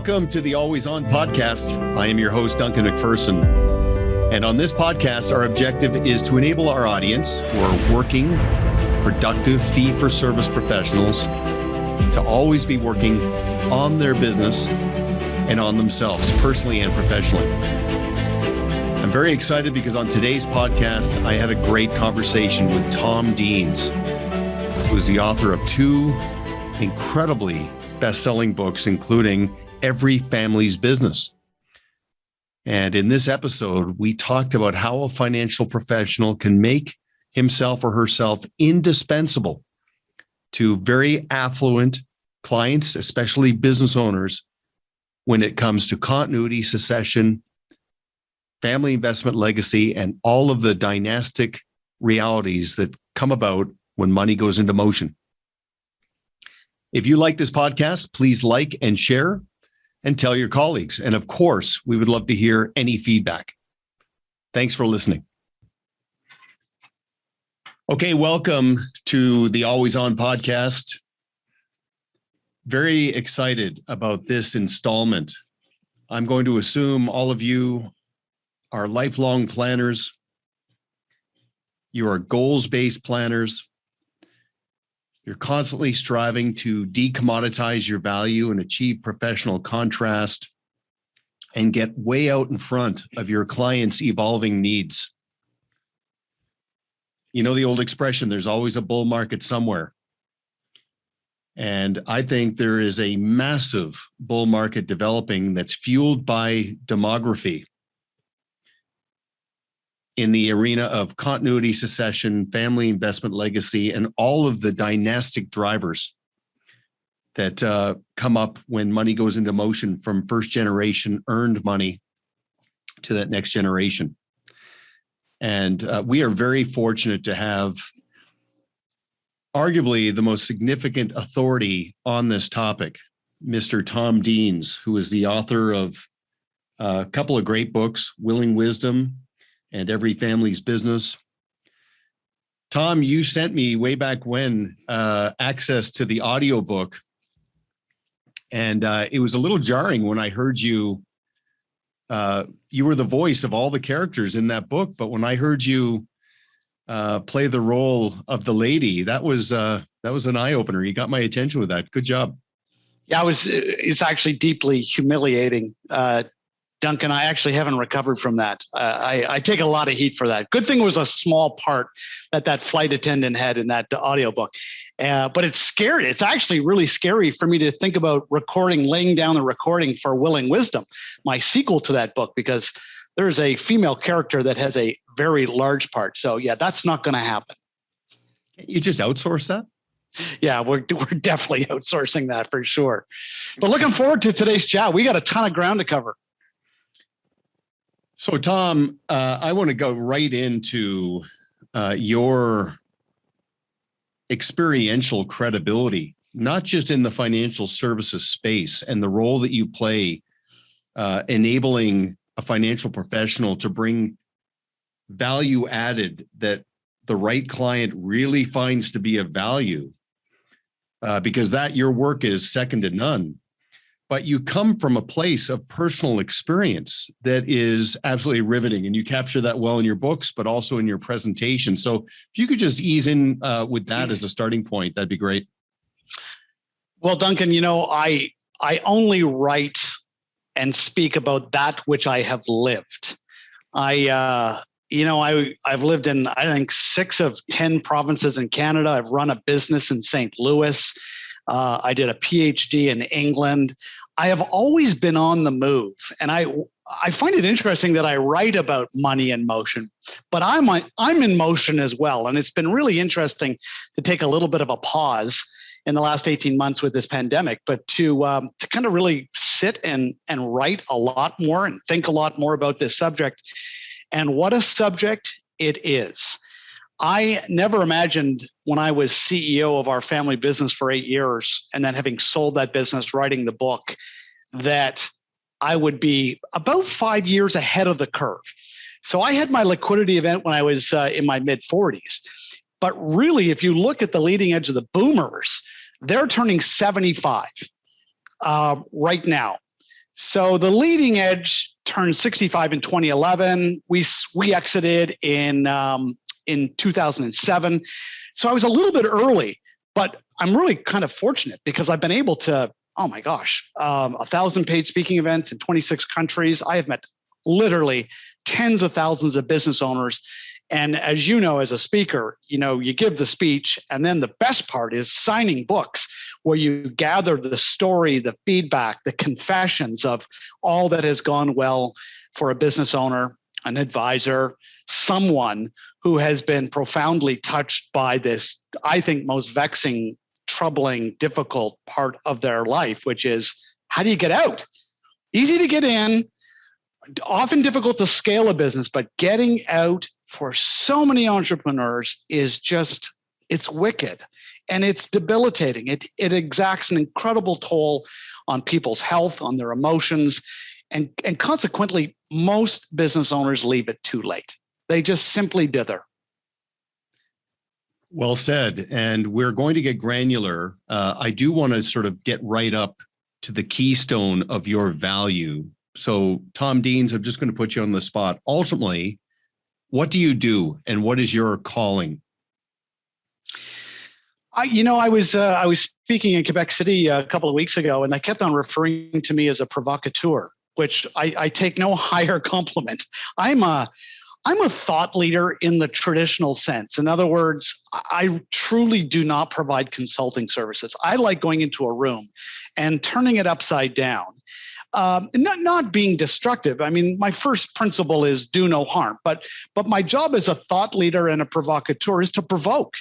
Welcome to the Always On podcast. I am your host, Duncan MacPherson. And on this podcast, our objective is to enable our audience who are working, productive, fee-for-service professionals to always be working on their business and on themselves, personally and professionally. I'm very excited because on today's podcast, I had a great conversation with Tom Deans, who is the author of two incredibly best-selling books, including Every Family's Business. And in this episode, we talked about how a financial professional can make himself or herself indispensable to very affluent clients, especially business owners, when it comes to continuity, succession, family investment legacy, and all of the dynastic realities that come about when money goes into motion. If you like this podcast, please like and share and tell your colleagues. And of course, we would love to hear any feedback. Thanks for listening. Okay, welcome to the Always On podcast. Very excited about this installment. I'm going to assume all of you are lifelong planners. You are goals-based planners. You're constantly striving to decommoditize your value and achieve professional contrast and get way out in front of your clients' evolving needs. You know the old expression, there's always a bull market somewhere. And I think there is a massive bull market developing that's fueled by demography in the arena of continuity, succession, family investment legacy, and all of the dynastic drivers that come up when money goes into motion from first generation earned money to that next generation. And we are very fortunate to have arguably the most significant authority on this topic, Mr. Tom Deans, who is the author of a couple of great books, Willing Wisdom and Every Family's Business. Tom, you sent me way back when access to the audiobook. And it was a little jarring when I heard you. You were the voice of all the characters in that book. But when I heard you play the role of the lady, that was an eye-opener. You got my attention with that. Good job. Yeah, it's actually deeply humiliating. Duncan, I actually haven't recovered from that. I take a lot of heat for that. Good thing it was a small part that flight attendant had in that audiobook. But it's scary. It's actually really scary for me to think about laying down the recording for Willing Wisdom, my sequel to that book, because there's a female character that has a very large part. So yeah, that's not going to happen. You just outsource that? Yeah, we're definitely outsourcing that for sure. But looking forward to today's chat. We got a ton of ground to cover. So, Tom, I want to go right into your experiential credibility, not just in the financial services space and the role that you play enabling a financial professional to bring value added that the right client really finds to be of value, because your work is second to none. But you come from a place of personal experience that is absolutely riveting, and you capture that well in your books, but also in your presentation. So if you could just ease in with that as a starting point, that'd be great. Well, Duncan, I only write and speak about that which I have lived. I've lived in, I think, 6 of 10 provinces in Canada. I've run a business in St. Louis. I did a Ph.D. in England. I have always been on the move. And I find it interesting that I write about money in motion, but I'm in motion as well. And it's been really interesting to take a little bit of a pause in the last 18 months with this pandemic, but to kind of really sit and write a lot more and think a lot more about this subject. And what a subject it is. I never imagined when I was CEO of our family business for 8 years, and then having sold that business, writing the book, that I would be about 5 years ahead of the curve. So I had my liquidity event when I was in my mid-40s. But really, if you look at the leading edge of the boomers, they're turning 75 right now. So the leading edge turned 65 in 2011. We exited in 2007. So I was a little bit early, but I'm really kind of fortunate because I've been able to, 1,000 paid speaking events in 26 countries. I have met literally tens of thousands of business owners. And as you know, as a speaker, you give the speech, and then the best part is signing books where you gather the story, the feedback, the confessions of all that has gone well for a business owner, an advisor, someone who has been profoundly touched by this, I think, most vexing, troubling, difficult part of their life, which is, how do you get out? Easy to get in, often difficult to scale a business, but getting out for so many entrepreneurs is just, it's wicked and it's debilitating. It exacts an incredible toll on people's health, on their emotions, and consequently, most business owners leave it too late. They just simply dither. Well said. And we're going to get granular. I do want to sort of get right up to the keystone of your value. So, Tom Deans, I'm just going to put you on the spot. Ultimately, what do you do, and what is your calling? I was speaking in Quebec City a couple of weeks ago, and they kept on referring to me as a provocateur, which I take no higher compliment. I'm a thought leader in the traditional sense. In other words, I truly do not provide consulting services. I like going into a room and turning it upside down. Not being destructive. I mean, my first principle is do no harm, but my job as a thought leader and a provocateur is to provoke,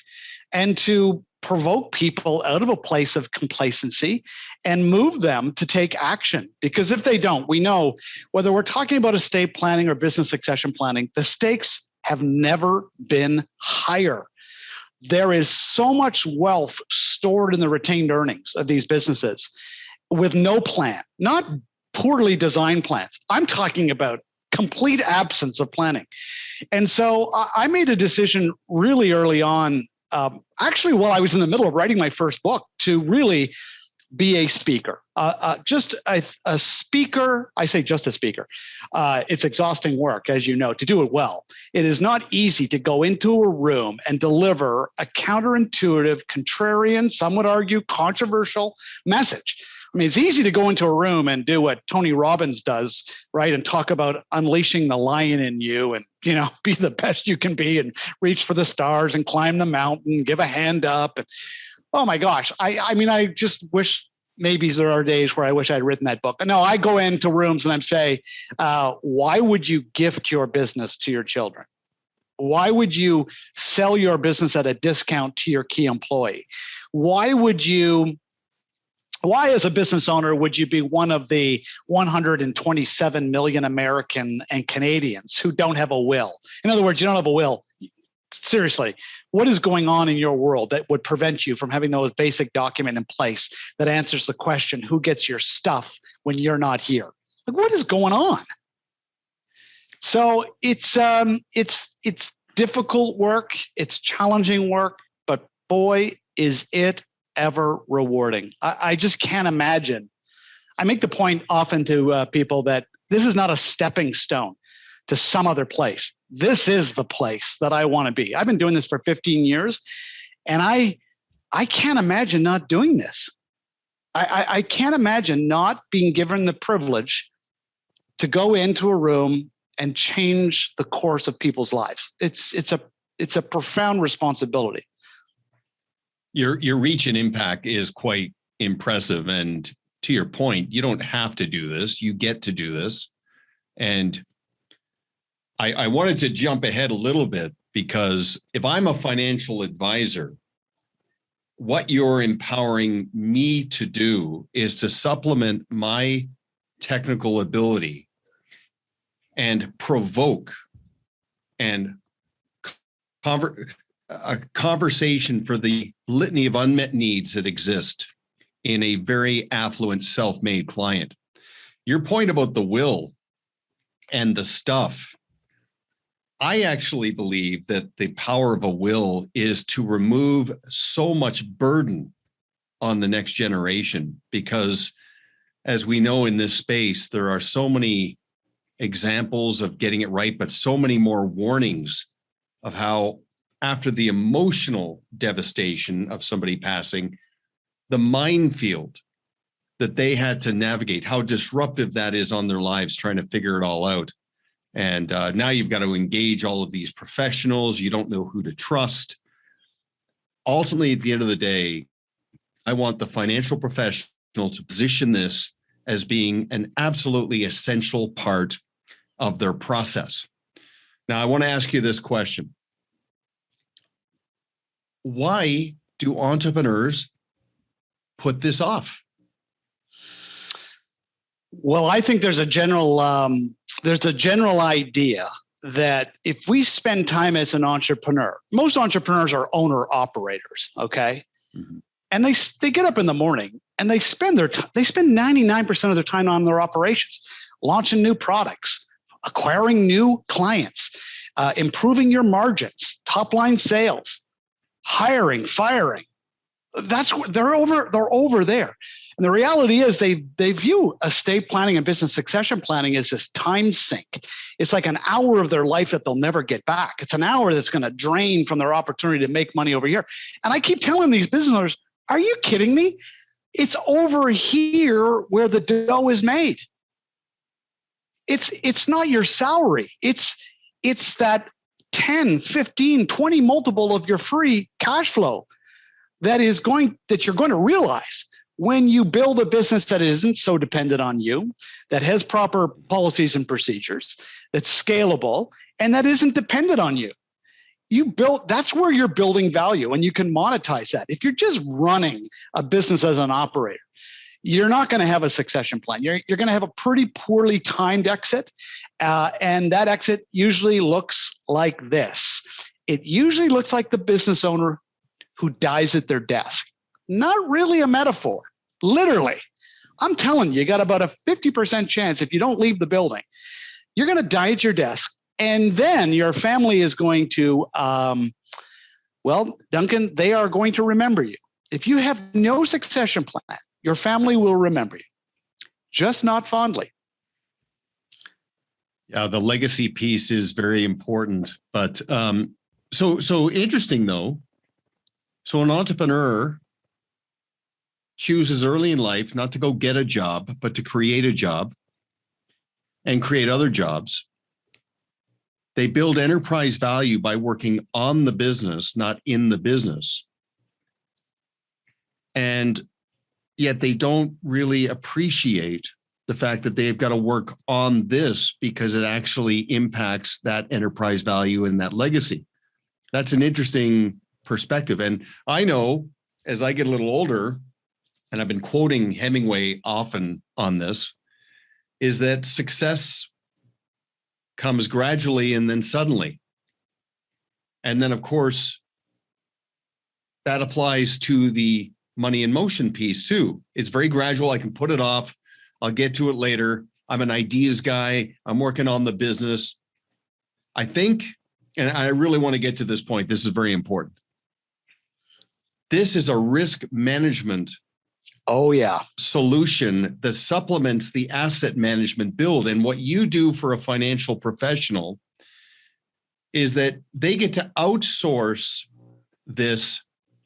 and to provoke people out of a place of complacency and move them to take action. Because if they don't, we know, whether we're talking about estate planning or business succession planning, the stakes have never been higher. There is so much wealth stored in the retained earnings of these businesses with no plan, not poorly designed plans. I'm talking about complete absence of planning. And so I made a decision really early on, actually while I was in the middle of writing my first book, to really be a speaker. Just a speaker, I say just a speaker. It's exhausting work, as you know, to do it well. It is not easy to go into a room and deliver a counterintuitive, contrarian, some would argue controversial message. I mean, it's easy to go into a room and do what Tony Robbins does, right? And talk about unleashing the lion in you and, be the best you can be and reach for the stars and climb the mountain, give a hand up. And, oh my gosh. I just wish maybe there are days where I wish I'd written that book. No, I go into rooms and I'm saying, why would you gift your business to your children? Why would you sell your business at a discount to your key employee? Why, as a business owner, would you be one of the 127 million American and Canadians who don't have a will? In other words, you don't have a will. Seriously, what is going on in your world that would prevent you from having those basic document in place that answers the question, who gets your stuff when you're not here? Like, what is going on? So it's difficult work. It's challenging work, but boy, is it ever rewarding. I just can't imagine. I make the point often to people that this is not a stepping stone to some other place. This is the place that I want to be. I've been doing this for 15 years, and I can't imagine not doing this. I can't imagine not being given the privilege to go into a room and change the course of people's lives. It's a profound responsibility. Your reach and impact is quite impressive. And to your point, you don't have to do this. You get to do this. And I wanted to jump ahead a little bit, because if I'm a financial advisor, what you're empowering me to do is to supplement my technical ability and provoke and a conversation for the litany of unmet needs that exist in a very affluent, self-made client. Your point about the will and the stuff, I actually believe that the power of a will is to remove so much burden on the next generation, because as we know in this space, there are so many examples of getting it right, but so many more warnings of how, after the emotional devastation of somebody passing, the minefield that they had to navigate, how disruptive that is on their lives, trying to figure it all out. And now you've got to engage all of these professionals. You don't know who to trust. Ultimately, at the end of the day, I want the financial professional to position this as being an absolutely essential part of their process. Now, I want to ask you this question. Why do entrepreneurs put this off? Well, I think there's a general idea that if we spend time as an entrepreneur, most entrepreneurs are owner operators, okay? Mm-hmm. And they get up in the morning and they spend 99% of their time on their operations, launching new products, acquiring new clients, improving your margins, top line sales, hiring, firing. That's what they're over there. And the reality is they view estate planning and business succession planning as this time sink. It's like an hour of their life that they'll never get back. It's an hour that's going to drain from their opportunity to make money over here. And I keep telling these business owners, are you kidding me? It's over here where the dough is made. It's not your salary. It's that 10, 15, 20 multiple of your free cash flow that you're going to realize when you build a business that isn't so dependent on you, that has proper policies and procedures, that's scalable, and that isn't dependent on you. That's where you're building value, and you can monetize that. If you're just running a business as an operator, you're not going to have a succession plan. You're going to have a pretty poorly timed exit, and that exit usually looks like this. It usually looks like the business owner who dies at their desk. Not really a metaphor, literally. I'm telling you, you got about a 50% chance if you don't leave the building, you're going to die at your desk. And then your family is going to, Duncan, they are going to remember you. If you have no succession plan, your family will remember you, just not fondly. Yeah, the legacy piece is very important. But so interesting, though. So an entrepreneur chooses early in life not to go get a job, but to create a job and create other jobs. They build enterprise value by working on the business, not in the business. And yet they don't really appreciate the fact that they've got to work on this because it actually impacts that enterprise value and that legacy. That's an interesting perspective. And I know as I get a little older, and I've been quoting Hemingway often on this, is that success comes gradually and then suddenly. And then, of course, that applies to the money in motion piece too. It's very gradual. I can put it off. I'll get to it later. I'm an ideas guy. I'm working on the business. I think, and I really want to get to this point, this is very important. This is a risk management solution that supplements the asset management build. And what you do for a financial professional is that they get to outsource this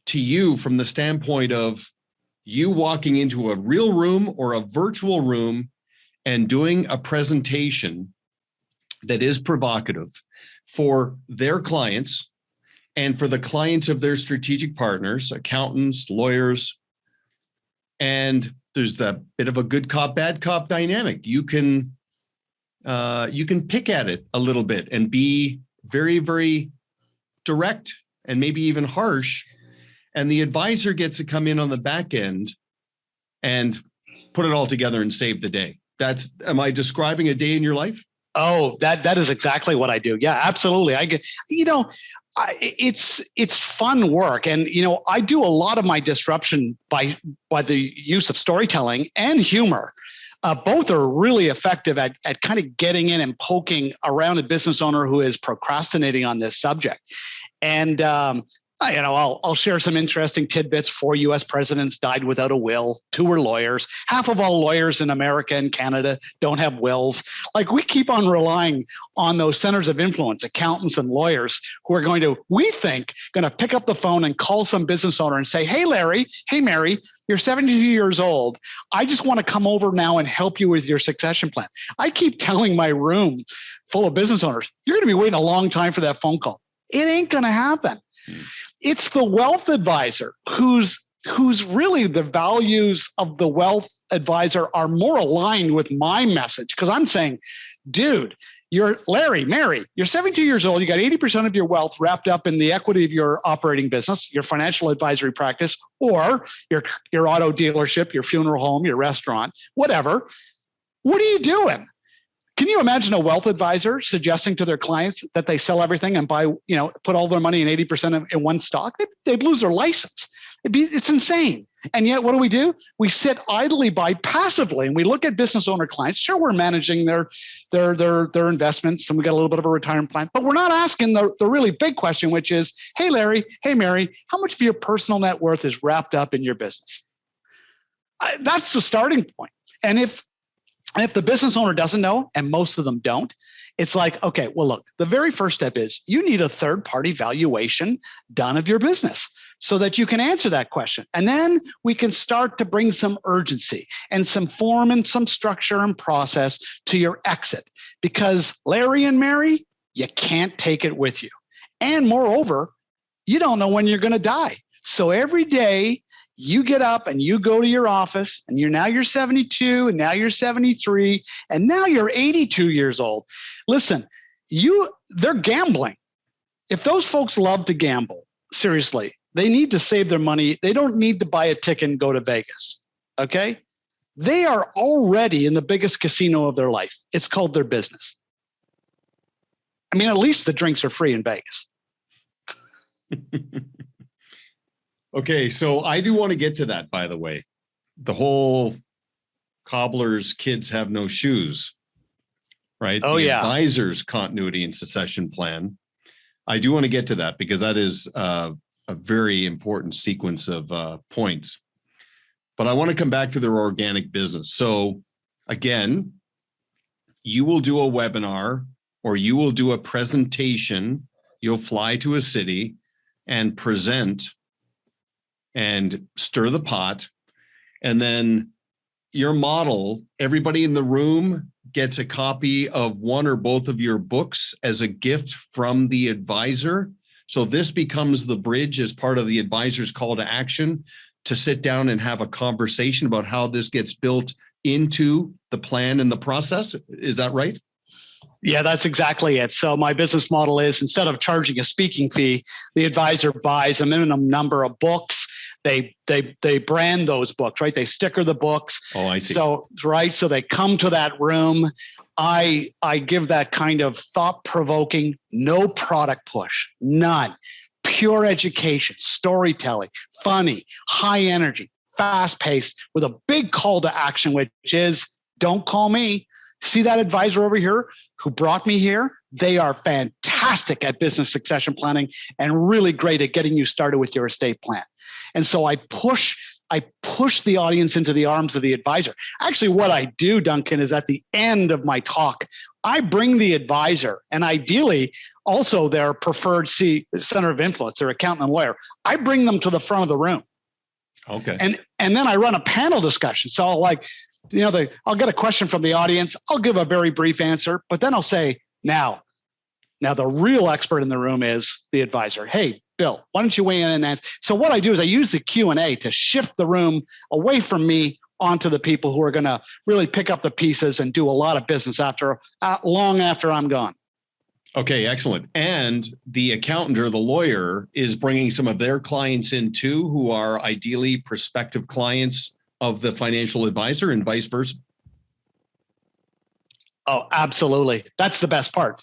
to you from the standpoint of you walking into a real room or a virtual room and doing a presentation that is provocative for their clients and for the clients of their strategic partners, accountants, lawyers. And there's that bit of a good cop, bad cop dynamic. You can pick at it a little bit and be very, very direct and maybe even harsh. And the advisor gets to come in on the back end and put it all together and save the day. Am I describing a day in your life? Oh, that is exactly what I do. Yeah, absolutely. I get, it's fun work. And, I do a lot of my disruption by the use of storytelling and humor. Both are really effective at kind of getting in and poking around a business owner who is procrastinating on this subject. And I'll share some interesting tidbits. 4 U.S. presidents died without a will. 2 were lawyers. Half of all lawyers in America and Canada don't have wills. Like, we keep on relying on those centers of influence, accountants and lawyers, who are going to pick up the phone and call some business owner and say, "Hey, Larry, hey, Mary, you're 72 years old. I just want to come over now and help you with your succession plan." I keep telling my room full of business owners, you're going to be waiting a long time for that phone call. It ain't going to happen. It's the wealth advisor who's really, the values of the wealth advisor are more aligned with my message, because I'm saying, dude, you're Larry, Mary, you're 72 years old. You got 80% of your wealth wrapped up in the equity of your operating business, your financial advisory practice, or your auto dealership, your funeral home, your restaurant, whatever. What are you doing? Can you imagine a wealth advisor suggesting to their clients that they sell everything and buy, put all their money in 80% in one stock? They'd lose their license. It's insane. And yet, what do? We sit idly by passively, and we look at business owner clients. Sure, we're managing their investments, and we got a little bit of a retirement plan, but we're not asking the really big question, which is, "Hey, Larry, hey, Mary, how much of your personal net worth is wrapped up in your business?" That's the starting point. And if the business owner doesn't know, and most of them don't, it's like, okay, well, look, the very first step is you need a third-party valuation done of your business so that you can answer that question. And then we can start to bring some urgency and some form and some structure and process to your exit. Because Larry and Mary, you can't take it with you. And moreover, you don't know when you're going to die. So every day, you get up and you go to your office, and you're 72, and now you're 73, and now you're 82 years old. Listen, they're gambling. If those folks love to gamble, seriously, they need to save their money. They don't need to buy a ticket and go to Vegas. Okay? They are already in the biggest casino of their life. It's called their business. I mean, at least the drinks are free in Vegas. Okay, so I do want to get to that, by the way. The whole cobbler's kids have no shoes, right? Oh, the yeah. Advisor's continuity and succession plan. I do want to get to that because that is a very important sequence of points. But I want to come back to their organic business. So again, you will do a webinar or you will do a presentation. You'll fly to a city and present and stir the pot. And then your model, everybody in the room gets a copy of one or both of your books as a gift from the advisor. So this becomes the bridge as part of the advisor's call to action to sit down and have a conversation about how this gets built into the plan and the process. Is that right? Yeah, that's exactly it. So my business model is, instead of charging a speaking fee, the advisor buys a minimum number of books. They brand those books, right? They sticker the books. Oh, I see. So they come to that room. I give that kind of thought-provoking, no product push, none. Pure education, storytelling, funny, high energy, fast-paced, with a big call to action, which is, don't call me. See that advisor over here who brought me here? They are fantastic at business succession planning and really great at getting you started with your estate plan. And so I push the audience into the arms of the advisor. Actually, what I do, Duncan, is at the end of my talk, I bring the advisor, and ideally also their preferred center of influence, their accountant and lawyer. I bring them to the front of the room. Okay. And then I run a panel discussion. So I'll get a question from the audience. I'll give a very brief answer, but then I'll say, now the real expert in the room is the advisor. Hey, Bill, why don't you weigh in and answer? So what I do is I use the Q&A to shift the room away from me onto the people who are going to really pick up the pieces and do a lot of business long after I'm gone. Okay, excellent. And the accountant or the lawyer is bringing some of their clients in too, who are ideally prospective clients of the financial advisor, and vice versa. Oh, absolutely. That's the best part.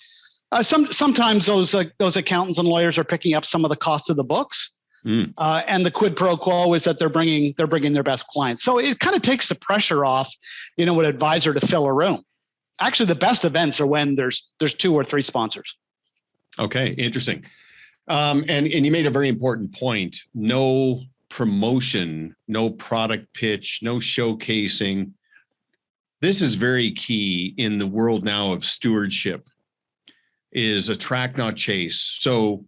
Sometimes those accountants and lawyers are picking up some of the costs of the books, and the quid pro quo is that they're bringing their best clients. So it kind of takes the pressure off, an advisor to fill a room. Actually, the best events are when there's 2 or 3 sponsors. Okay, interesting. And you made a very important point. No promotion, no product pitch, no showcasing. This is very key in the world now of stewardship, is attract, not chase. So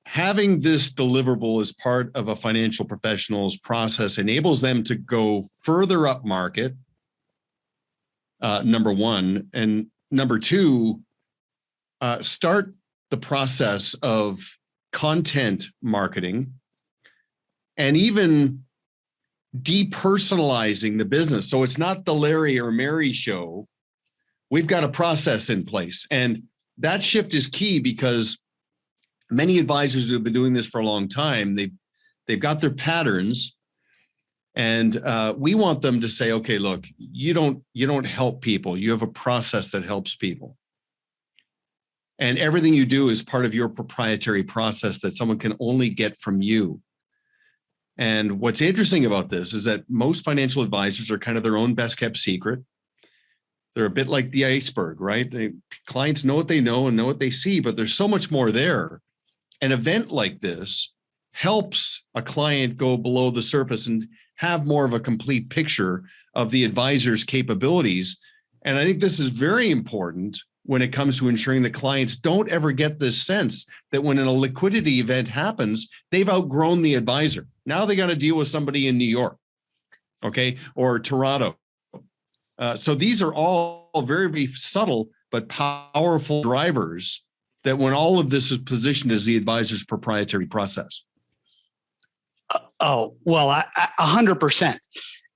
having this deliverable as part of a financial professional's process enables them to go further up market, number one. And number two, start the process of content marketing and even depersonalizing the business. So it's not the Larry or Mary show. We've got a process in place. And that shift is key because many advisors who have been doing this for a long time, they've got their patterns, and we want them to say, okay, look, you don't help people. You have a process that helps people. And everything you do is part of your proprietary process that someone can only get from you. And what's interesting about this is that most financial advisors are kind of their own best kept secret. They're a bit like the iceberg, right? Clients know what they know and know what they see, but there's so much more there. An event like this helps a client go below the surface and have more of a complete picture of the advisor's capabilities. And I think this is very important when it comes to ensuring that clients don't ever get this sense that when a liquidity event happens, they've outgrown the advisor. Now they got to deal with somebody in New York, okay, or Toronto. So these are all very, very subtle but powerful drivers that when all of this is positioned as the advisor's proprietary process. Oh, well, 100%.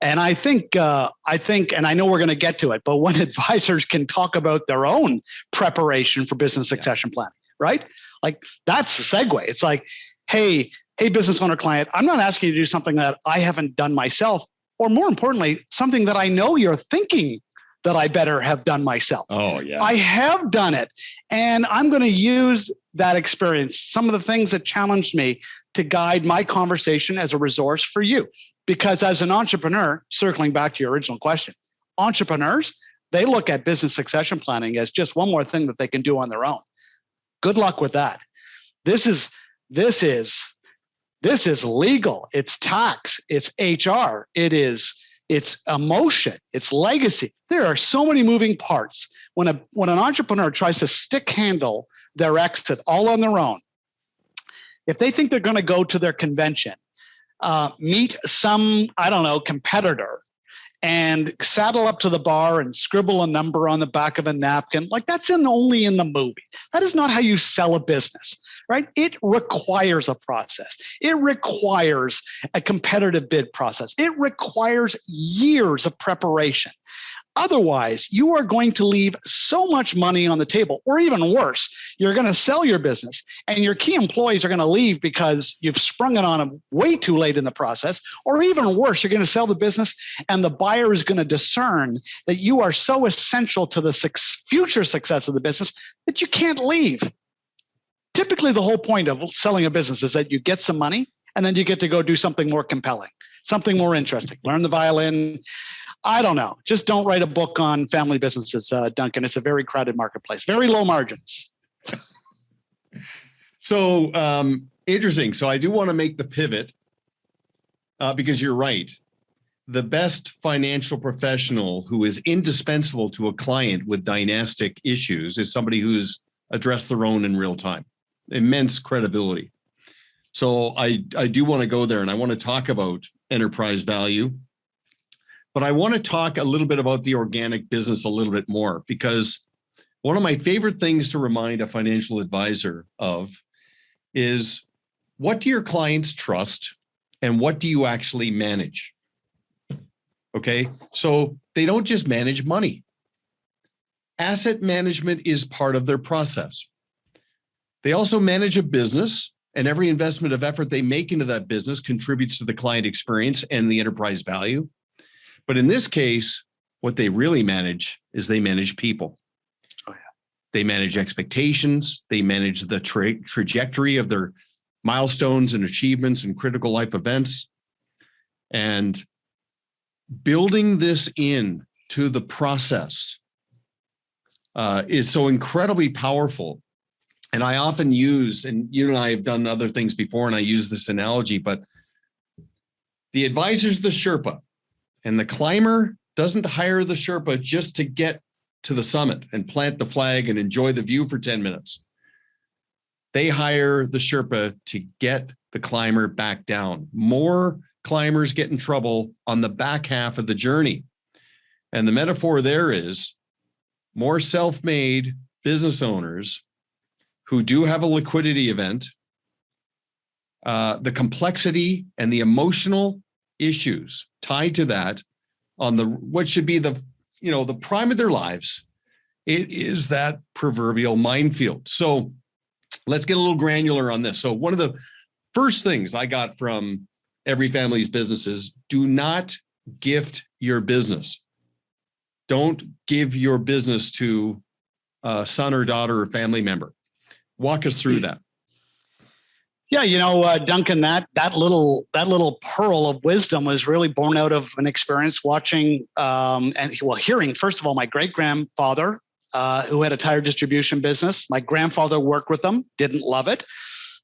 And I think, and I know we're going to get to it, but when advisors can talk about their own preparation for business succession planning, right? Like that's the segue. It's like, hey, business owner client, I'm not asking you to do something that I haven't done myself, or more importantly, something that I know you're thinking that I better have done myself. Oh, yeah. I have done it. And I'm going to use that experience, some of the things that challenged me, to guide my conversation as a resource for you. Because as an entrepreneur, circling back to your original question, entrepreneurs, they look at business succession planning as just one more thing that they can do on their own. Good luck with that. This is legal. It's tax. It's HR. It's emotion. It's legacy. There are so many moving parts. When an entrepreneur tries to stick handle their exit all on their own, if they think they're going to go to their convention, meet some, competitor, and saddle up to the bar and scribble a number on the back of a napkin, like that's only in the movie. That is not how you sell a business, right? It requires a process. It requires a competitive bid process. It requires years of preparation. Otherwise, you are going to leave so much money on the table, or even worse, you're going to sell your business and your key employees are going to leave because you've sprung it on them way too late in the process, or even worse, you're going to sell the business and the buyer is going to discern that you are so essential to the future success of the business that you can't leave. Typically, the whole point of selling a business is that you get some money and then you get to go do something more compelling, something more interesting, learn the violin. I don't know. Just don't write a book on family businesses, Duncan. It's a very crowded marketplace, very low margins. So interesting. So I do want to make the pivot because you're right. The best financial professional who is indispensable to a client with dynastic issues is somebody who's addressed their own in real time. Immense credibility. So I do want to go there, and I want to talk about enterprise value. But I want to talk a little bit about the organic business a little bit more, because one of my favorite things to remind a financial advisor of is, what do your clients trust and what do you actually manage? Okay, so they don't just manage money. Asset management is part of their process. They also manage a business, and every investment of effort they make into that business contributes to the client experience and the enterprise value. But in this case, what they really manage is they manage people. Oh, yeah. They manage expectations. They manage the trajectory of their milestones and achievements and critical life events. And building this in to the process is so incredibly powerful. And I often use, and you and I have done other things before, and I use this analogy, but the advisor's the Sherpa, and the climber doesn't hire the Sherpa just to get to the summit and plant the flag and enjoy the view for 10 minutes. They hire the Sherpa to get the climber back down. More climbers get in trouble on the back half of the journey. And the metaphor there is more self-made business owners who do have a liquidity event, the complexity and the emotional issues tied to that on the what should be the prime of their lives. It is that proverbial minefield. So let's get a little granular on this. So one of the first things I got from Every Family's Business is do not gift your business. Don't give your business to a son or daughter or family member. Walk us through that. Yeah, Duncan, that little pearl of wisdom was really born out of an experience watching hearing, first of all, my great-grandfather, who had a tire distribution business. My grandfather worked with them, didn't love it.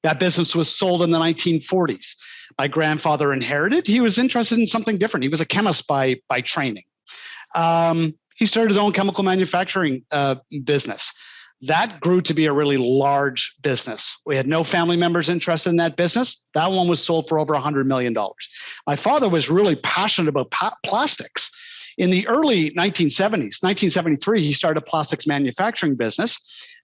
That business was sold in the 1940s. My grandfather inherited. He was interested in something different. He was a chemist by training. He started his own chemical manufacturing business. That grew to be a really large business. We had no family members interested in that business. That one was sold for over $100 million. My father was really passionate about plastics. In the early 1970s, 1973, he started a plastics manufacturing business.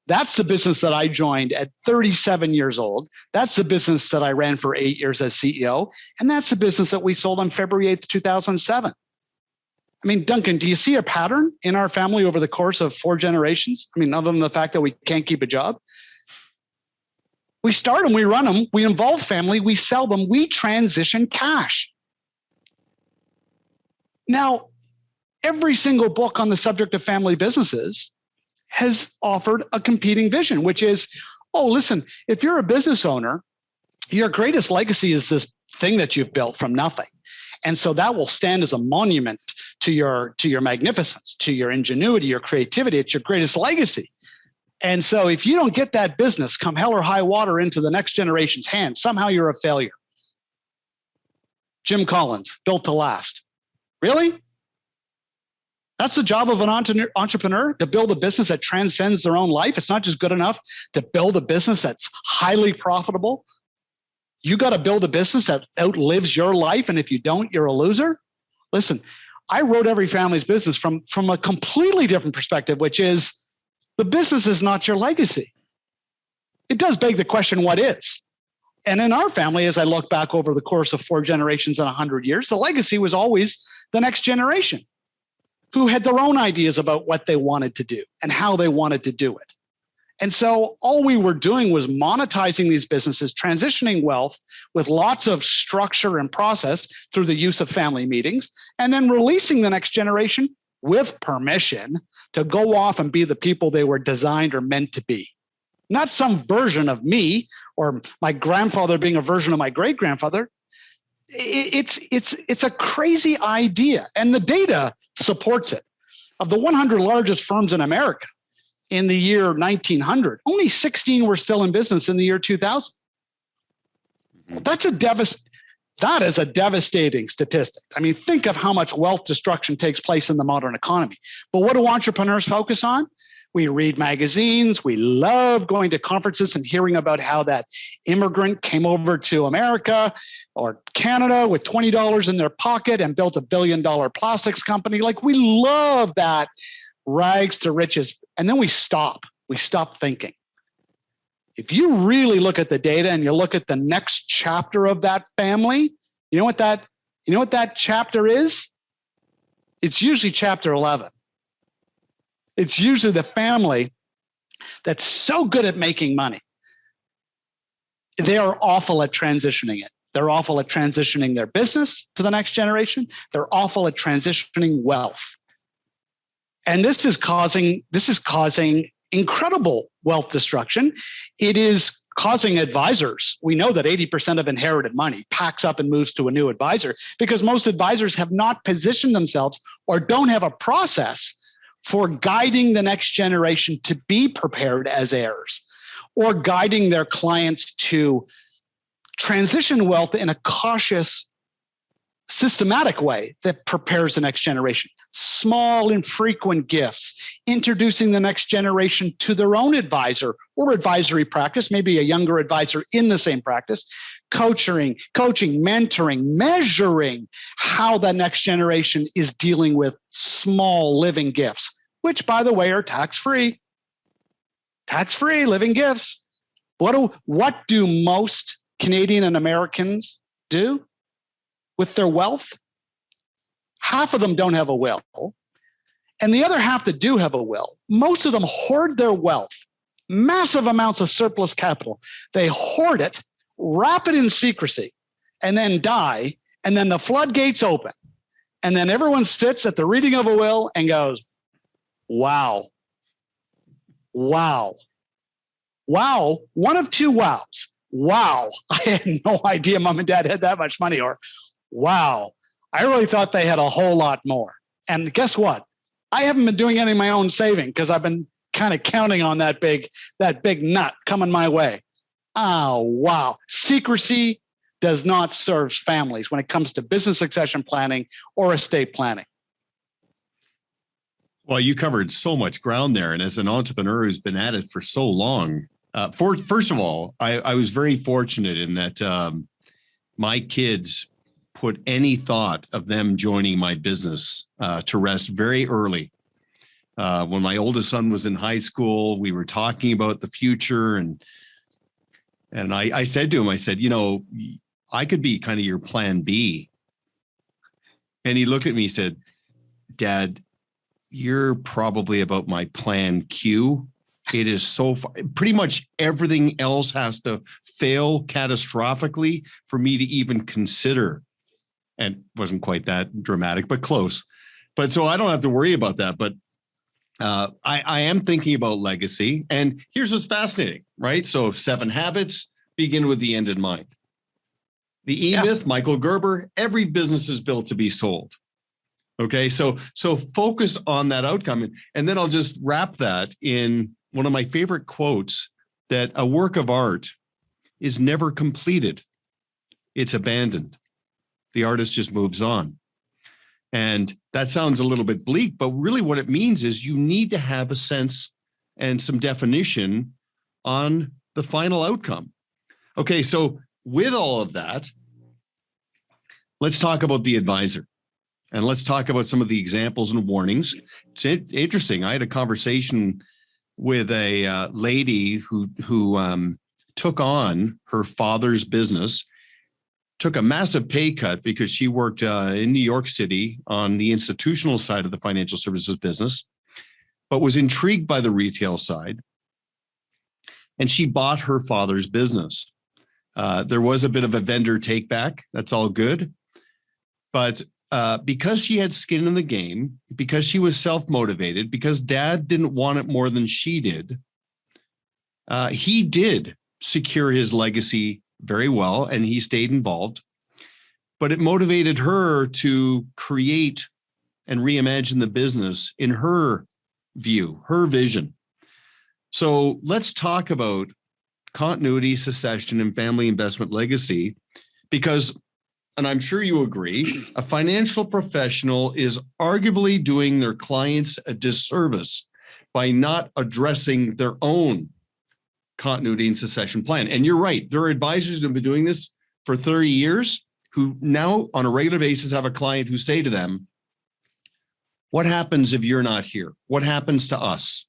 That's the business that I joined at 37 years old. That's the business that I ran for 8 years as CEO. And that's the business that we sold on February 8th, 2007. I mean, Duncan, do you see a pattern in our family over the course of 4 generations? I mean, other than the fact that we can't keep a job. We start them, we run them, we involve family, we sell them, we transition cash. Now, every single book on the subject of family businesses has offered a competing vision, which is, oh, listen, if you're a business owner, your greatest legacy is this thing that you've built from nothing. And so that will stand as a monument to your magnificence, to your ingenuity, your creativity. It's your greatest legacy. And so if you don't get that business come hell or high water into the next generation's hands, somehow you're a failure. Jim Collins, Built to Last. Really? That's the job of an entrepreneur, to build a business that transcends their own life. It's not just good enough to build a business that's highly profitable. You got to build a business that outlives your life. And if you don't, you're a loser. Listen, I wrote Every Family's Business from a completely different perspective, which is the business is not your legacy. It does beg the question, what is? And in our family, as I look back over the course of 4 generations and 100 years, the legacy was always the next generation, who had their own ideas about what they wanted to do and how they wanted to do it. And so all we were doing was monetizing these businesses, transitioning wealth with lots of structure and process through the use of family meetings, and then releasing the next generation with permission to go off and be the people they were designed or meant to be. Not some version of me or my grandfather being a version of my great-grandfather. It's a crazy idea, and the data supports it. Of the 100 largest firms in America in the year 1900, only 16 were still in business in the year 2000. Well, that is a devastating statistic. I mean, think of how much wealth destruction takes place in the modern economy. But what do entrepreneurs focus on? We read magazines. We love going to conferences and hearing about how that immigrant came over to America or Canada with $20 in their pocket and built $1 billion plastics company. Like, we love that rags to riches. And then we stop thinking. If you really look at the data and you look at the next chapter of that family, you know what that chapter is? It's usually chapter 11. It's usually the family that's so good at making money. They are awful at transitioning it. They're awful at transitioning their business to the next generation. They're awful at transitioning wealth. And this is causing incredible wealth destruction. It is causing advisors. We know that 80% of inherited money packs up and moves to a new advisor because most advisors have not positioned themselves or don't have a process for guiding the next generation to be prepared as heirs, or guiding their clients to transition wealth in a cautious, systematic way that prepares the next generation. Small, infrequent gifts, introducing the next generation to their own advisor or advisory practice, maybe a younger advisor in the same practice, coaching, mentoring, measuring how the next generation is dealing with small living gifts, which, by the way, are tax-free. Tax-free living gifts. What do most Canadian and Americans do with their wealth? Half of them don't have a will, and the other half that do have a will, most of them hoard their wealth, massive amounts of surplus capital. They hoard it, wrap it in secrecy, and then die, and then the floodgates open. And then everyone sits at the reading of a will and goes, wow, wow, wow, one of two wows. Wow, I had no idea mom and dad had that much money, or wow, I really thought they had a whole lot more. And guess what? I haven't been doing any of my own saving because I've been kind of counting on that big nut coming my way. Oh, wow. Secrecy does not serve families when it comes to business succession planning or estate planning. Well, you covered so much ground there. And as an entrepreneur who's been at it for so long, first of all, I was very fortunate in that my kids put any thought of them joining my business to rest very early. When my oldest son was in high school, we were talking about the future, and I said to him, I said, I could be kind of your plan B. And he looked at me and said, Dad, you're probably about my plan Q. It is so far, pretty much everything else has to fail catastrophically for me to even consider. And wasn't quite that dramatic, but close. But so I don't have to worry about that. But I am thinking about legacy. And here's what's fascinating, right? So 7 Habits begin with the end in mind. The E-Myth, Michael Gerber, every business is built to be sold. Okay, so focus on that outcome. And then I'll just wrap that in one of my favorite quotes, that a work of art is never completed. It's abandoned. The artist just moves on. And that sounds a little bit bleak, but really what it means is you need to have a sense and some definition on the final outcome. Okay, so with all of that, let's talk about the advisor. And let's talk about some of the examples and warnings. It's interesting. I had a conversation with a lady who took on her father's business, took a massive pay cut because she worked in New York City on the institutional side of the financial services business, but was intrigued by the retail side. And she bought her father's business. There was a bit of a vendor take back. That's all good. But because she had skin in the game, because she was self-motivated, because dad didn't want it more than she did, he did secure his legacy very well, and he stayed involved. But it motivated her to create and reimagine the business in her view, her vision. So let's talk about continuity, succession, and family investment legacy, because, and I'm sure you agree, a financial professional is arguably doing their clients a disservice by not addressing their own continuity and succession plan. And you're right, there are advisors who have been doing this for 30 years who now on a regular basis have a client who say to them, what happens if you're not here? What happens to us?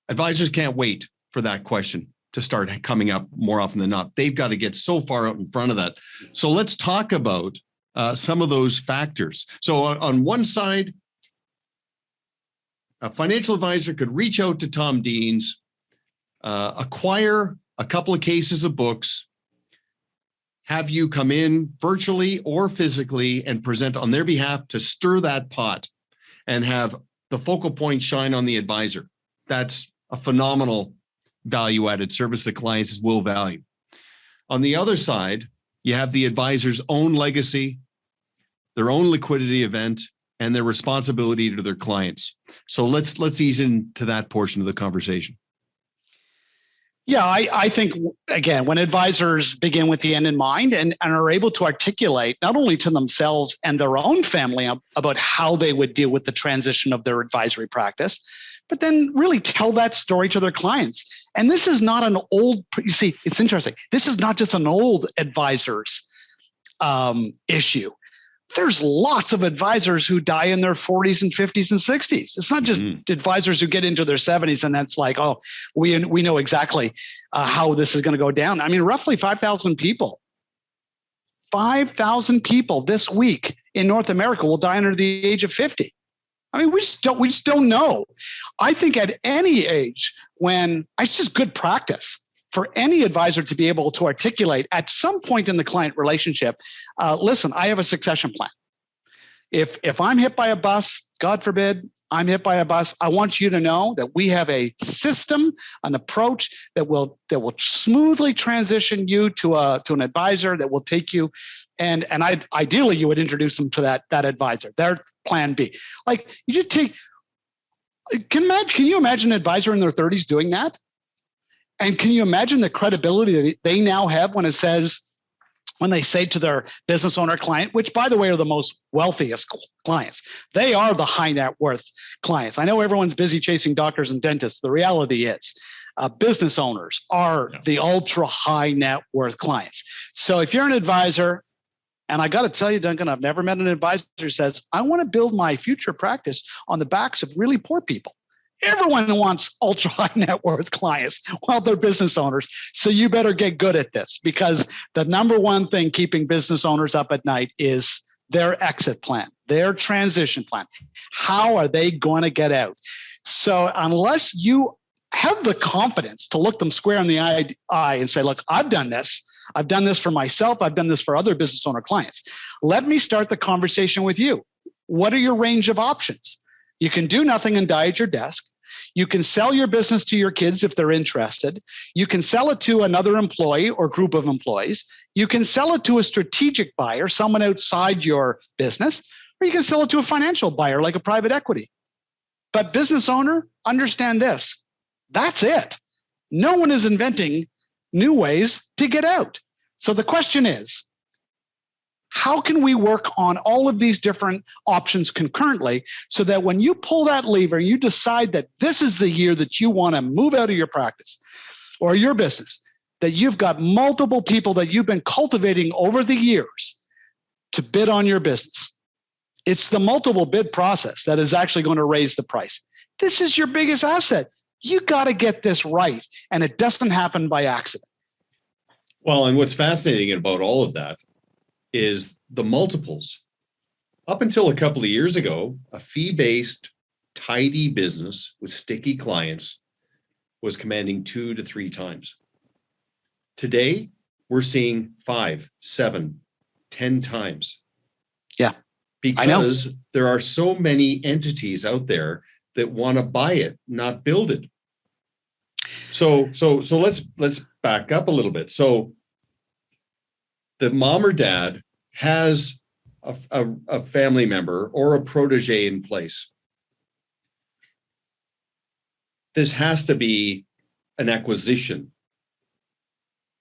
Advisors can't wait for that question to start coming up more often than not. They've got to get so far out in front of that. So let's talk about some of those factors. So on one side, a financial advisor could reach out to Tom Deans, acquire a couple of cases of books, have you come in virtually or physically and present on their behalf to stir that pot and have the focal point shine on the advisor. That's a phenomenal value-added service that clients will value. On the other side, you have the advisor's own legacy, their own liquidity event, and their responsibility to their clients. So let's ease into that portion of the conversation. Yeah, I think, again, when advisors begin with the end in mind and are able to articulate not only to themselves and their own family about how they would deal with the transition of their advisory practice, but then really tell that story to their clients. And this is not an old, you see, it's interesting. This is not just an old advisor's issue. There's lots of advisors who die in their 40s and 50s and 60s. It's not just advisors who get into their 70s and that's like, oh, we know exactly how this is going to go down. I mean, roughly 5,000 people. 5,000 people this week in North America will die under the age of 50. I mean, we just don't know. I think at any age, when it's just good practice for any advisor to be able to articulate at some point in the client relationship, listen, I have a succession plan. If I'm hit by a bus, God forbid, I'm hit by a bus, I want you to know that we have a system, an approach that will smoothly transition you to an advisor that will take you, and ideally you would introduce them to that advisor, their plan B. Like, you just take, can you imagine an advisor in their 30s doing that? And can you imagine the credibility that they now have when they say to their business owner client, which, by the way, are the most wealthiest clients. They are the high net worth clients. I know everyone's busy chasing doctors and dentists. The reality is business owners are the ultra high net worth clients. So if you're an advisor, and I got to tell you, Duncan, I've never met an advisor who says, I want to build my future practice on the backs of really poor people. Everyone wants ultra high net worth clients. Well, they're business owners. So you better get good at this, because the number one thing keeping business owners up at night is their exit plan, their transition plan. How are they going to get out? So unless you have the confidence to look them square in the eye and say, look, I've done this. I've done this for myself. I've done this for other business owner clients. Let me start the conversation with you. What are your range of options? You can do nothing and die at your desk. You can sell your business to your kids if they're interested. You can sell it to another employee or group of employees. You can sell it to a strategic buyer, someone outside your business, or you can sell it to a financial buyer like a private equity. But business owner, understand this. That's it. No one is inventing new ways to get out. So the question is, how can we work on all of these different options concurrently so that when you pull that lever, you decide that this is the year that you want to move out of your practice or your business, that you've got multiple people that you've been cultivating over the years to bid on your business. It's the multiple bid process that is actually going to raise the price. This is your biggest asset. You got to get this right, and it doesn't happen by accident. Well, and what's fascinating about all of that is the multiples. Up until a couple of years ago, a fee-based, tidy business with sticky clients was commanding 2 to 3 times. Today, we're seeing 5, 7, 10 times. Yeah, because there are so many entities out there that want to buy it, not build it. So let's back up a little bit. So the mom or dad has a family member or a protege in place. This has to be an acquisition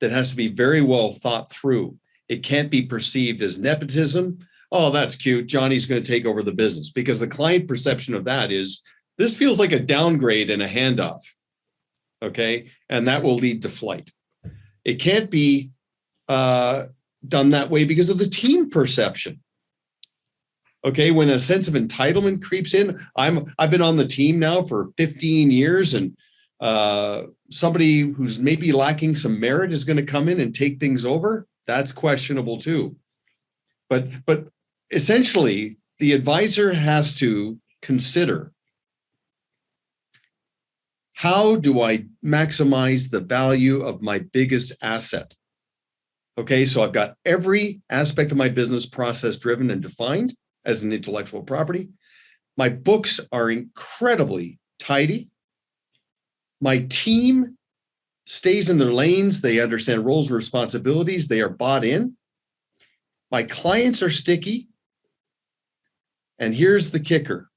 that has to be very well thought through. It can't be perceived as nepotism. Oh, that's cute. Johnny's going to take over the business, because the client perception of that is this feels like a downgrade and a handoff. Okay. And that will lead to flight. It can't be done that way because of the team perception. Okay. When a sense of entitlement creeps in, I've been on the team now for 15 years, and somebody who's maybe lacking some merit is going to come in and take things over. That's questionable too. But essentially, the advisor has to consider, how do I maximize the value of my biggest asset? Okay, so I've got every aspect of my business process driven and defined as an intellectual property. My books are incredibly tidy. My team stays in their lanes. They understand roles and responsibilities. They are bought in. My clients are sticky. And here's the kicker.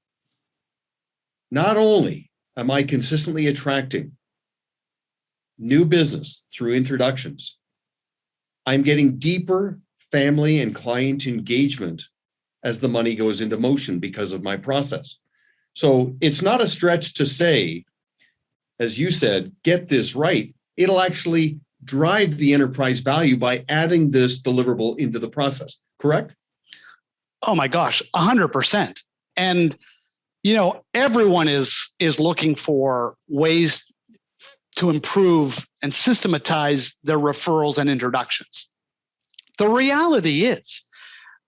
Not only am I consistently attracting new business through introductions, I'm getting deeper family and client engagement as the money goes into motion because of my process. So it's not a stretch to say, as you said, get this right. It'll actually drive the enterprise value by adding this deliverable into the process, correct? Oh my gosh, 100%. And everyone is looking for ways to improve and systematize their referrals and introductions. The reality is,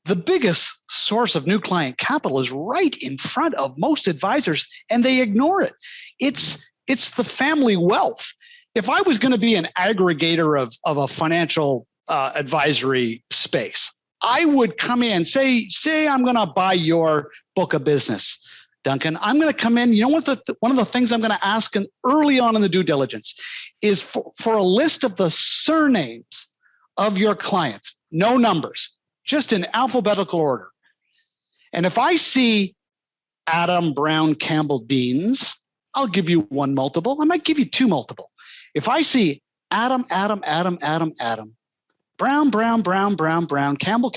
the biggest source of new client capital is right in front of most advisors, and they ignore it. It's the family wealth. If I was going to be an aggregator of a financial advisory space, I would come in, say I'm going to buy your book of business, Duncan. I'm going to come in. You know what? One of the things I'm going to ask early on in the due diligence is for a list of the surnames of your clients, no numbers, just in alphabetical order. And if I see Adam, Brown, Campbell, Deans, I'll give you one multiple. I might give you two multiple. If I see Adam, Brown, Campbell,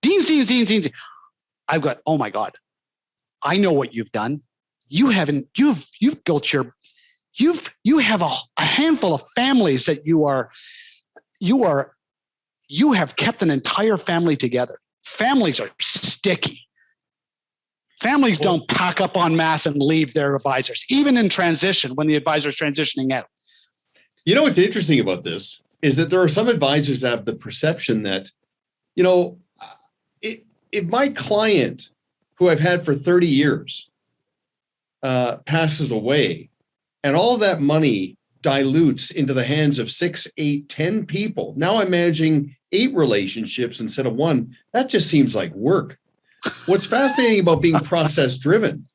Deans. I've got, oh my God, I know what you've done. You've built you have a handful of families that you have kept an entire family together. Families are sticky. Families don't pack up en masse and leave their advisors, even in transition when the advisor's transitioning out. You know what's interesting about this is that there are some advisors that have the perception that, if my client who I've had for 30 years passes away and all that money dilutes into the hands of 6, 8, 10 people, now I'm managing 8 relationships instead of 1. That just seems like work. What's fascinating about being process driven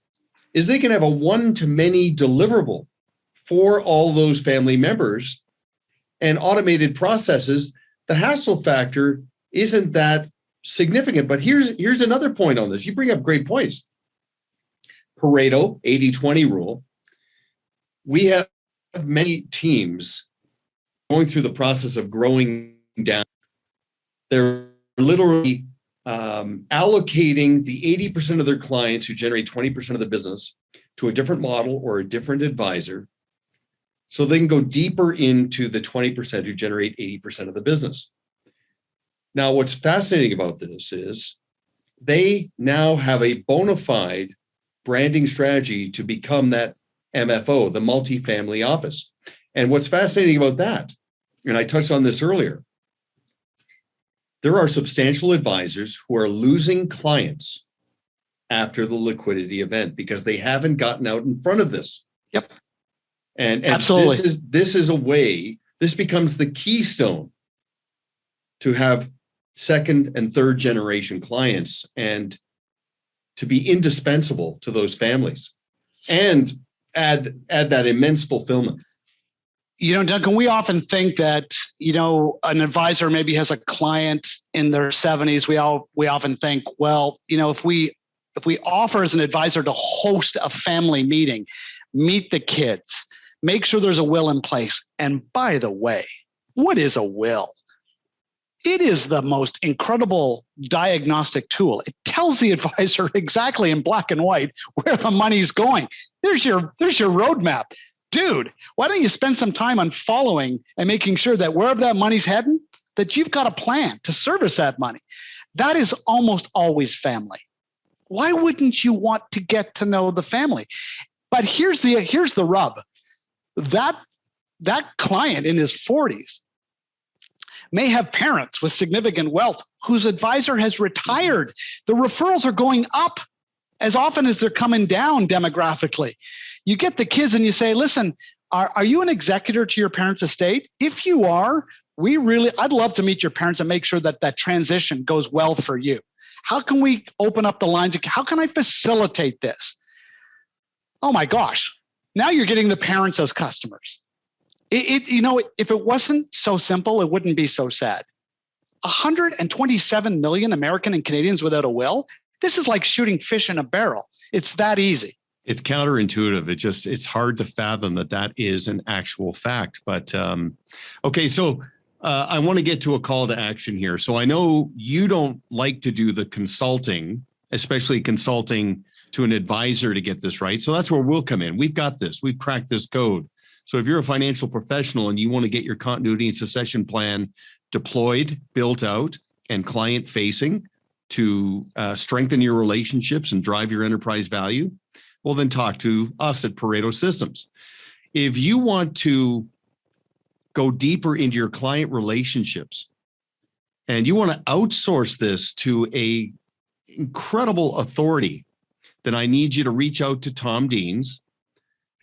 is they can have a one-to-many deliverable for all those family members and automated processes. The hassle factor isn't that significant. But here's another point on this. You bring up great points. Pareto, 80-20 rule. We have many teams going through the process of growing down. They're literally allocating the 80% of their clients who generate 20% of the business to a different model or a different advisor, so they can go deeper into the 20% who generate 80% of the business. Now, what's fascinating about this is they now have a bona fide branding strategy to become that MFO, the multifamily office. And what's fascinating about that, and I touched on this earlier, there are substantial advisors who are losing clients after the liquidity event because they haven't gotten out in front of this. Yep. And absolutely. This is a way, this becomes the keystone to have second and third generation clients and to be indispensable to those families and add that immense fulfillment. Duncan, we often think that, an advisor maybe has a client in their 70s. We often think, well, if we offer as an advisor to host a family meeting, meet the kids, make sure there's a will in place. And by the way, what is a will? It is the most incredible diagnostic tool. It tells the advisor exactly in black and white where the money's going. There's your roadmap. Dude, why don't you spend some time on following and making sure that wherever that money's heading, that you've got a plan to service that money. That is almost always family. Why wouldn't you want to get to know the family? But here's the rub. That client in his 40s may have parents with significant wealth whose advisor has retired. The referrals are going up as often as they're coming down demographically. You get the kids and you say, listen, are you an executor to your parents' estate? If you are, I'd love to meet your parents and make sure that transition goes well for you. How can we open up the lines? How can I facilitate this? Oh my gosh. Now you're getting the parents as customers. If it wasn't so simple, it wouldn't be so sad. 127 million American and Canadians without a will. This is like shooting fish in a barrel. It's that easy. It's counterintuitive. It's hard to fathom that is an actual fact. But okay, so I want to get to a call to action here. So I know you don't like to do the consulting, especially consulting to an advisor to get this right. So that's where we'll come in. We've got this. We've cracked this code. So if you're a financial professional and you want to get your continuity and succession plan deployed, built out, and client facing to strengthen your relationships and drive your enterprise value, well, then talk to us at Pareto Systems. If you want to go deeper into your client relationships and you want to outsource this to a incredible authority, then I need you to reach out to Tom Deans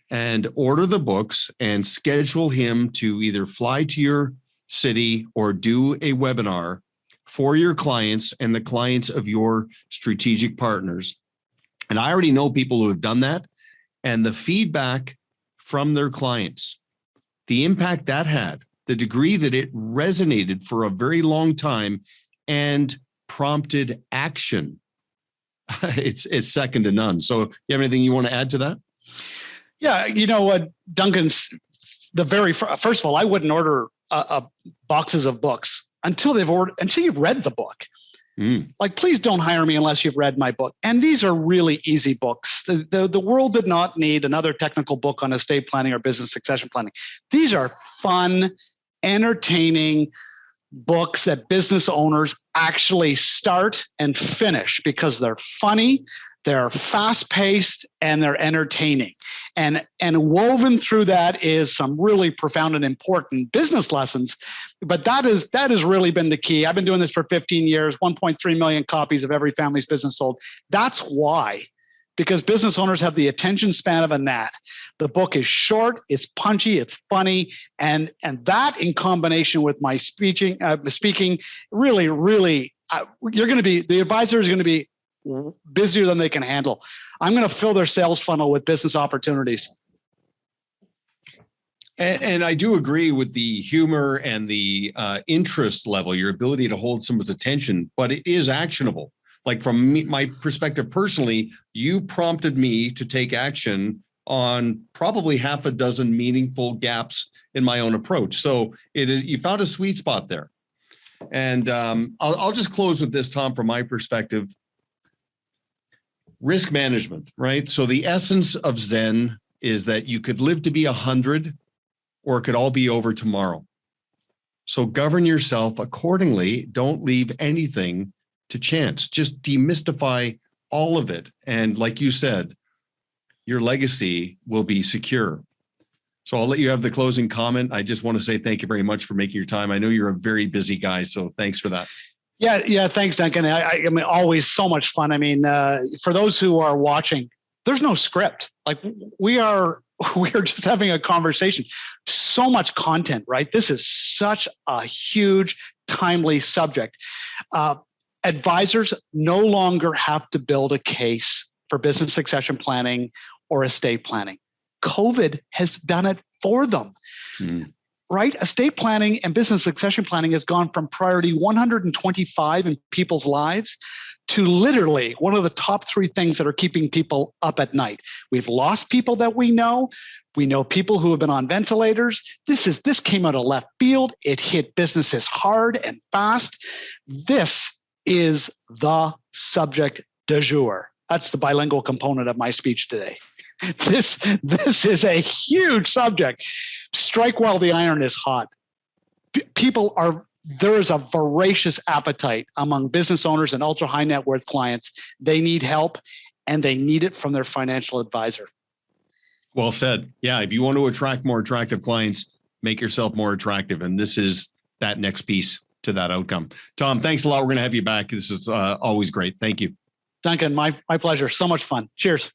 and order the books and schedule him to either fly to your city or do a webinar for your clients and the clients of your strategic partners. And I already know people who have done that, and the feedback from their clients, the impact that had, the degree that it resonated for a very long time and prompted action, it's second to none. So you have anything you want to add to that? Yeah, you know what, Duncan's first of all, I wouldn't order boxes of books until you've read the book. Like, please don't hire me unless you've read my book. And these are really easy books. The world did not need another technical book on estate planning or business succession planning. These are fun, entertaining books that business owners actually start and finish because they're funny, they're fast-paced, and they're entertaining. And woven through that is some really profound and important business lessons. But that has really been the key. I've been doing this for 15 years, 1.3 million copies of Every Family's Business Sold. That's why. Because business owners have the attention span of a gnat. The book is short, it's punchy, it's funny, and that in combination with my speaking, really, the advisor is going to be busier than they can handle. I'm going to fill their sales funnel with business opportunities. And I do agree with the humor and the interest level, your ability to hold someone's attention, but it is actionable. Like from my perspective personally, you prompted me to take action on probably half a dozen meaningful gaps in my own approach. So you found a sweet spot there. And I'll just close with this, Tom, from my perspective. Risk management, right? So the essence of Zen is that you could live to be 100 or it could all be over tomorrow. So govern yourself accordingly. Don't leave anything to chance. Just demystify all of it. And like you said, your legacy will be secure. So I'll let you have the closing comment. I just want to say thank you very much for making your time. I know you're a very busy guy, so thanks for that. Yeah. Thanks, Duncan. I mean, always so much fun. I mean, for those who are watching, there's no script. Like we are just having a conversation. So much content, right? This is such a huge, timely subject. Advisors no longer have to build a case for business succession planning or estate planning. COVID has done it for them. Right? Estate planning and business succession planning has gone from priority 125 in people's lives to literally one of the top 3 things that are keeping people up at night. We've lost people that we know. We know people who have been on ventilators. This came out of left field. It hit businesses hard and fast. This is the subject du jour. That's the bilingual component of my speech today. This is a huge subject. Strike while the iron is hot. There is a voracious appetite among business owners and ultra high net worth clients. They need help and they need it from their financial advisor. Well said. Yeah. If you want to attract more attractive clients, make yourself more attractive. And this is that next piece to that outcome. Tom, thanks a lot. We're going to have you back. This is always great. Thank you. Duncan, my pleasure. So much fun. Cheers.